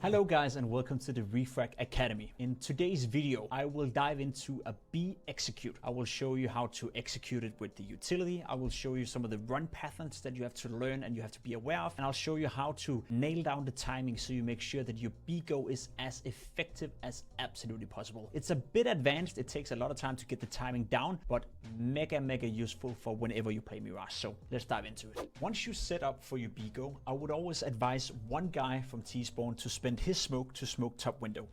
Hello guys and welcome to the Refrag Academy. In today's video, I will dive into a B execute. I will show you how to execute it with the utility. I will show you some of the run patterns that you have to learn and you have to be aware of. And I'll show you how to nail down the timing so you make sure that your B go is as effective as absolutely possible. It's a bit advanced. It takes a lot of time to get the timing down, but mega useful for whenever you play Mirage. So let's dive into it. Once you set up for your B go, I would always advise one guy from T-spawn to spend his smoke to smoke top window,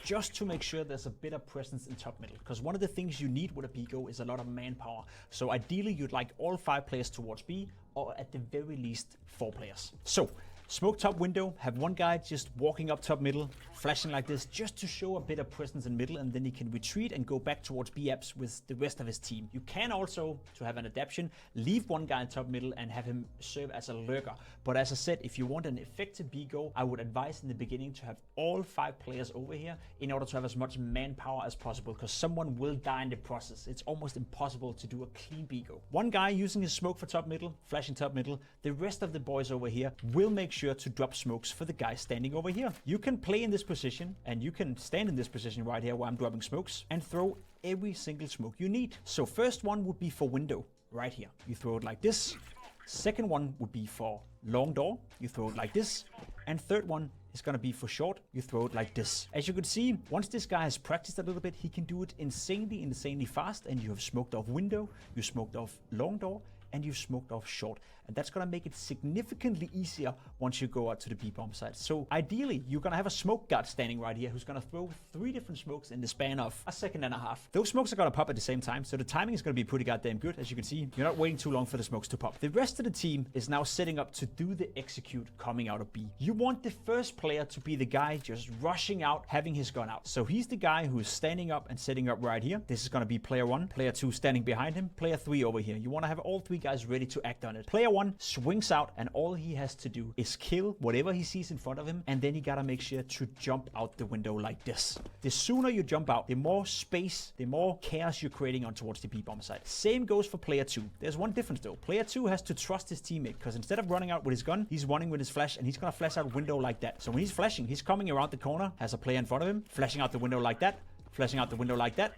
just to make sure there's a bit of presence in top middle, because one of the things you need with a B go is a lot of manpower. So ideally you'd like all 5 players towards B, or at the very least 4 players. So smoke top window, have one guy just walking up top middle, flashing like this, just to show a bit of presence in middle, and then he can retreat and go back towards B apps with the rest of his team. You can also, to have an adaptation, leave one guy in top middle and have him serve as a lurker. But as I said, if you want an effective B go, I would advise in the beginning to have all 5 players over here in order to have as much manpower as possible, because someone will die in the process. It's almost impossible to do a clean B go. One guy using his smoke for top middle, flashing top middle, the rest of the boys over here will make sure to drop smokes for the guy standing over here. You can play in this position and you can stand in this position right here where I'm dropping smokes and throw every single smoke you need. So first one would be for window right here. You throw it like this. Second one would be for long door. You throw it like this. And third one is going to be for short. You throw it like this. As you can see, once this guy has practiced a little bit, he can do it insanely fast. And you have smoked off window, you smoked off long door, and you've smoked off short. And that's gonna make it significantly easier once you go out to the B bomb site. So ideally, you're gonna have a smoke guard standing right here who's gonna throw 3 different smokes in the span of a second and a half. Those smokes are gonna pop at the same time, so the timing is gonna be pretty goddamn good. As you can see, you're not waiting too long for the smokes to pop. The rest of the team is now setting up to do the execute coming out of B. You want the first player to be the guy just rushing out, having his gun out. So he's the guy who is standing up and setting up right here. This is gonna be player 1, player 2 standing behind him, player 3 over here. You wanna have all 3 guys ready to act on it. Player 1 swings out and all he has to do is kill whatever he sees in front of him, and then he gotta make sure to jump out the window like this. The sooner you jump out, the more space, the more chaos you're creating on towards the B bomb site. Same goes for player 2. There's one difference though. Player 2 has to trust his teammate, because instead of running out with his gun, he's running with his flash, and he's gonna flash out window like that. So when he's flashing, he's coming around the corner, has a player in front of him, flashing out the window like that, flashing out the window like that,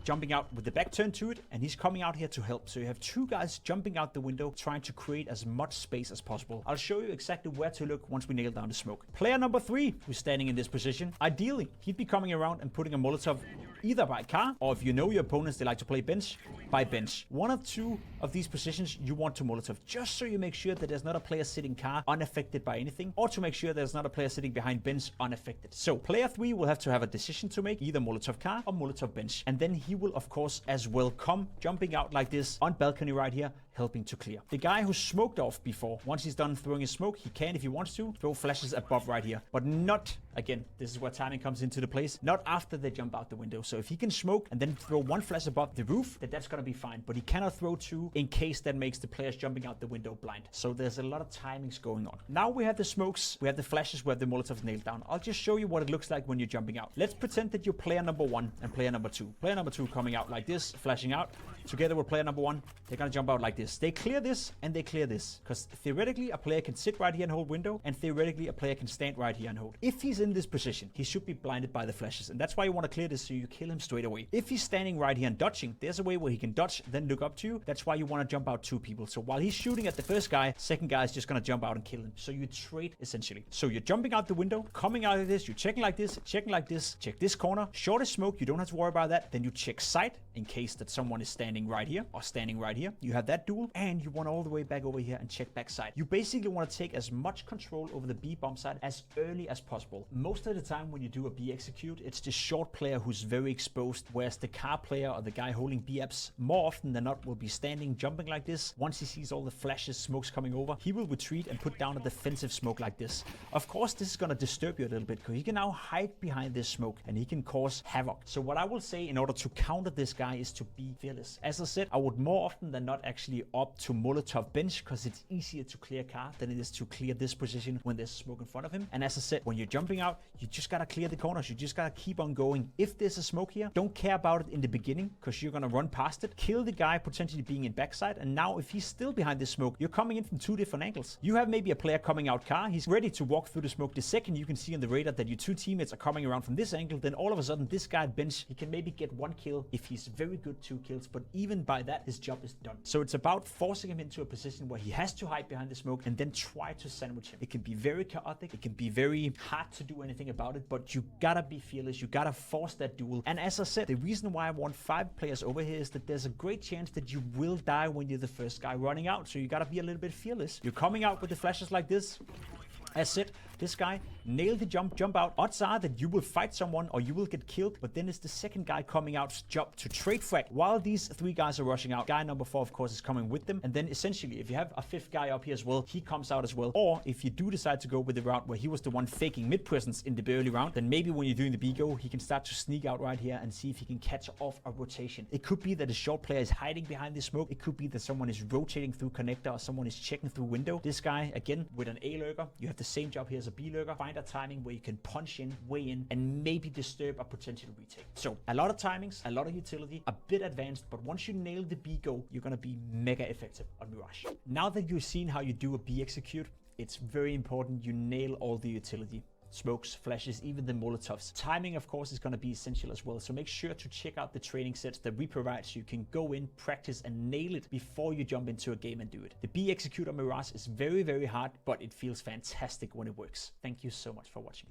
jumping out with the back turned to it, and he's coming out here to help. So you have 2 guys jumping out the window, trying to create as much space as possible. I'll show you exactly where to look once we nail down the smoke. Player number 3, who's standing in this position, ideally, he'd be coming around and putting a Molotov either by car, or if you know your opponents, they like to play bench, by bench. One of 2 of these positions you want to Molotov, just so you make sure that there's not a player sitting car unaffected by anything, or to make sure there's not a player sitting behind bench unaffected. So player 3 will have to have a decision to make, either Molotov car or Molotov bench. And then he will, of course, as well come jumping out like this on balcony right here, helping to clear. The guy who smoked off before, once he's done throwing his smoke, he can, if he wants to, throw flashes above right here. But not, again, this is where timing comes into the place, not after they jump out the window. So if he can smoke and then throw 1 flash above the roof, that's gonna be fine. But he cannot throw 2 in case that makes the players jumping out the window blind. So there's a lot of timings going on. Now we have the smokes, we have the flashes, we have the Molotovs nailed down. I'll just show you what it looks like when you're jumping out. Let's pretend that you're player number 1 and player number 2. Player number 2 coming out like this, flashing out. Together with player number 1, they're gonna jump out like this. They clear this and they clear this, because theoretically a player can sit right here and hold window, and theoretically a player can stand right here and hold. If he's in this position, he should be blinded by the flashes, and that's why you want to clear this so you kill him straight away. If he's standing right here and dodging, there's a way where he can dodge, then look up to you. That's why you want to jump out 2 people. So while he's shooting at the first guy, second guy is just gonna jump out and kill him. So you trade essentially. So you're jumping out the window, coming out of this, you're checking like this, check this corner, shortest smoke, you don't have to worry about that. Then you check sight in case that someone is standing right here or standing right here. You have that duel, and you want all the way back over here and check back side. You basically want to take as much control over the B bomb site as early as possible. Most of the time when you do a B execute, it's the short player who's very exposed, whereas the car player or the guy holding B apps more often than not will be standing, jumping like this. Once he sees all the flashes, smokes coming over, he will retreat and put down a defensive smoke like this. Of course, this is going to disturb you a little bit, because he can now hide behind this smoke and he can cause havoc. So what I will say in order to counter this guy is to be fearless. As I said, I would more often than not actually opt to Molotov bench, because it's easier to clear car than it is to clear this position when there's smoke in front of him. And as I said, when you're jumping out, you just gotta clear the corners. You just gotta keep on going. If there's a smoke here, don't care about it in the beginning, because you're gonna run past it. exit, kill the guy potentially being in backside, and now if he's still behind the smoke, you're coming in from 2 different angles. You have maybe a player coming out car, he's ready to walk through the smoke. The second you can see on the radar that your 2 teammates are coming around from this angle, then all of a sudden this guy at bench, he can maybe get 1 kill. If he's very good, 2 kills, but even by that, his job is done. So it's about forcing him into a position where he has to hide behind the smoke and then try to sandwich him. It can be very chaotic, it can be very hard to do anything about it, but you gotta be fearless, you gotta force that duel. And as I said, the reason why I want 5 players over here is that there's a great chance that you will die when you're the first guy running out, so you gotta be a little bit fearless. You're coming out with the flashes like this. As said, this guy nailed the jump out. Odds are that you will fight someone or you will get killed, but then it's the second guy coming out's job to trade frag. While these 3 guys are rushing out, guy number 4 of course is coming with them, and then essentially if you have a 5th guy up here as well, he comes out as well. Or if you do decide to go with the route where he was the one faking mid presence in the early round, then maybe when you're doing the B-go, he can start to sneak out right here and see if he can catch off a rotation. It could be that a short player is hiding behind the smoke. It could be that someone is rotating through connector or someone is checking through window. This guy, again, with an A lurker, you have the same job here as a B lurker. Find a timing where you can punch in, way in, and maybe disturb a potential retake. So a lot of timings, a lot of utility, a bit advanced, but once you nail the B-go, you're gonna be mega effective on Mirage. Now that you've seen how you do a B execute, it's very important you nail all the utility. Smokes, flashes, even the Molotovs. Timing, of course, is going to be essential as well. So make sure to check out the training sets that we provide so you can go in, practice, and nail it before you jump into a game and do it. The B execute on Mirage is very, very hard, but it feels fantastic when it works. Thank you so much for watching.